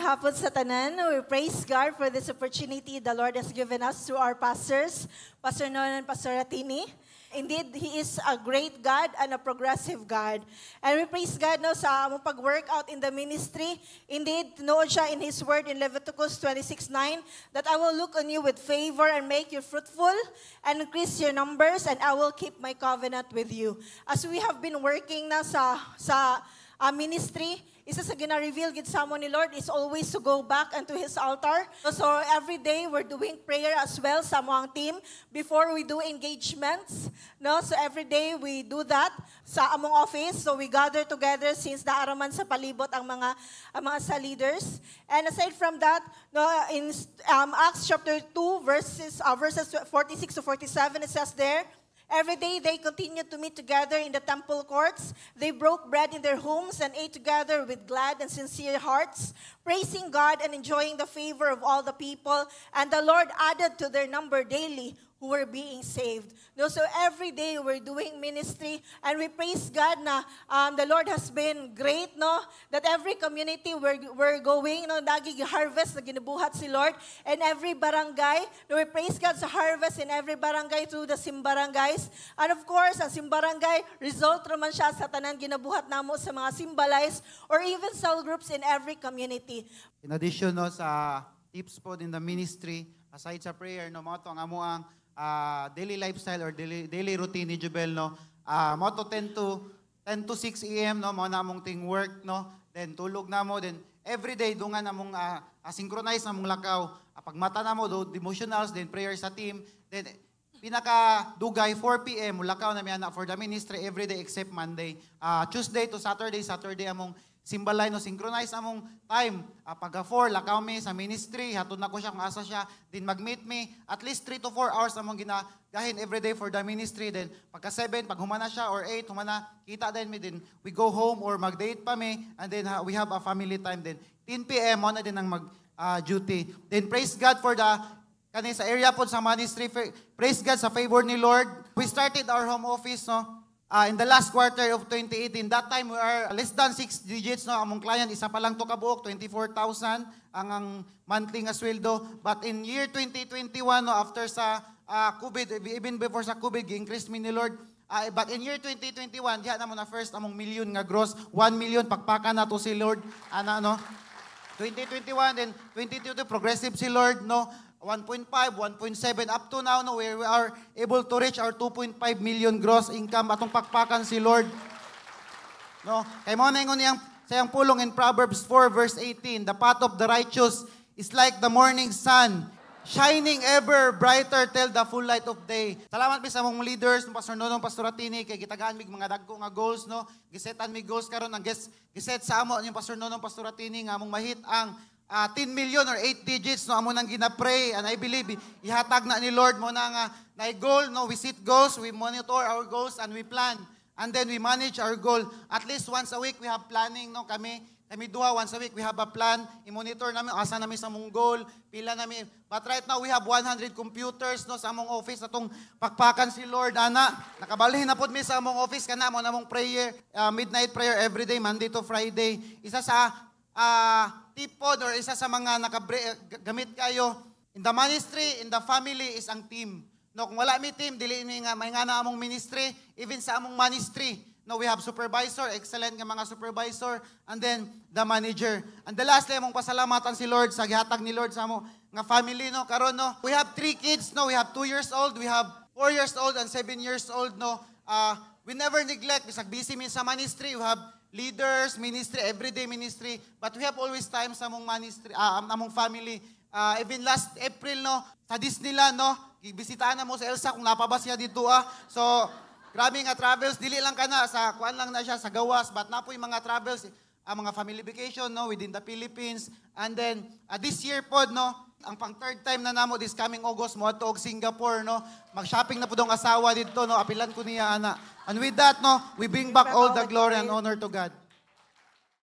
hapon sa tanan. We praise God for this opportunity the Lord has given us through our pastors, Pastor Nolan and Pastor Ratini. Indeed, He is a great God and a progressive God. And we praise God no, sa among pag-workout in the ministry. Indeed, noon siya in His word in Leviticus 26:9 that I will look on you with favor and make you fruitful and increase your numbers and I will keep my covenant with you. As we have been working na sa ministry, isa sa gina-reveal gid sa amon ni Lord is always to go back unto His altar. So every day we're doing prayer as well sa among team before we do engagements. No, so every day we do that sa among office. So we gather together since naaraman sa palibot ang mga sa leaders. And aside from that, no, in Acts chapter 2 verses 46 to 47 it says there, every day they continued to meet together in the temple courts. They broke bread in their homes and ate together with glad and sincere hearts, praising God and enjoying the favor of all the people. And the Lord added to their number daily who were being saved. No, so every day we're doing ministry and we praise God na the Lord has been great, no? That every community we're going, no, nagig-harvest na ginubuhat si Lord. And every barangay, no, we praise God sa harvest in every barangay through the simbarangays. And of course, ang simbarangay, result naman siya sa tanan ginabuhat namo sa mga symbolize or even cell groups in every community. In addition no, sa tips po in the ministry, aside sa prayer, no, mga ito ang amuang daily lifestyle or daily routine ni Jubel, no? Mo to 10 to 6 a.m. no, mo na among ting work, no? Then tulog na mo, then every day dungan among synchronize among lakaw. Pag mata na mo do devotionals, then prayer sa team, then pinaka dugay 4 p.m. lakaw na miana for the ministry every day except Monday. Tuesday to Saturday among simbalay no synchronize among time. Pagka 4 lakaw mi sa ministry, hatod na ko siya kung asa siya, then mag-meet me at least 3 to 4 hours among ginagahin every day for the ministry. Then pagka 7 pag humana siya or 8 humana kita din mi, then we go home or mag-date pa mi, and then we have a family time. Then 10 p.m. mo na din ang mag duty. Then praise God for the kani sa area po sa ministry, praise God sa favor ni Lord. We started our home office no in the last quarter of 2018. That time we are less than 6 digits no, among client isa pa lang to kabuok 24,000 ang monthly nga sweldo. But in year 2021 no, after sa COVID, even before sa COVID, gi-increase mi ni Lord. But in year 2021 diha na mo na first among million nga gross, 1 million pakpaka na to si Lord ana no. 2021 then 2022 progressive si Lord no. 1.5, 1.7 up to now no, where we are able to reach our 2.5 million gross income atong pakpakan si Lord. No, kay mo na ingon yang sayang pulong in Proverbs 4 verse 18, the path of the righteous is like the morning sun, shining ever brighter till the full light of day. Salamat mi sa among leaders, Pastor Nonong, Pastor Ratini, kay gitagaan mi mga dagko nga goals no. Gisetan mi goals karon ang giset sa amo ni Pastor Nonong, Pastor Ratini nga among mahit ang 10 million or 8 digits no, amo nang gina-pray, and I believe ihatag na ni Lord mo na nga na goal no, we set goals, we monitor our goals and we plan, and then we manage our goal. At least once a week we have planning no, kami duha once a week we have a plan, i-monitor namin asa namin sa mong goal, pila namin. But right now we have 100 computers no sa among office atong pakpakan si Lord ana. Nakabalhin na pud mi sa among office kana mo namong prayer, midnight prayer every day Monday to Friday. Isa sa tipod or isa sa mga gamit kayo in the ministry, in the family is ang team. No, kung wala mi team, dili mi nga may nga na among ministry, even sa among ministry. No, we have supervisor, excellent nga mga supervisor, and then the manager. And the lastly, among pasalamatan si Lord sa gihatag ni Lord sa among nga family no karon no. We have 3 kids no, we have 2 years old, we have 4 years old and 7 years old no. We never neglect, bisag busy mi sa ministry, we have leaders, ministry, everyday ministry, but we have always time sa among ministry, among family. Even last April no, sa Disneyland no, gibisitahan na mo sa Elsa kung napabas siya dito So, grabe nga travels, dili lang kana sa kuan lang na siya sa gawas, but napoy mga travels, mga family vacation no within the Philippines. And then this year pod no, ang pang third time na namo this coming August mo ato og Singapore no. Mag-shopping na pud ang asawa dito no, apilan ko niya ana. And with that no, we bring back all the glory and honor to God.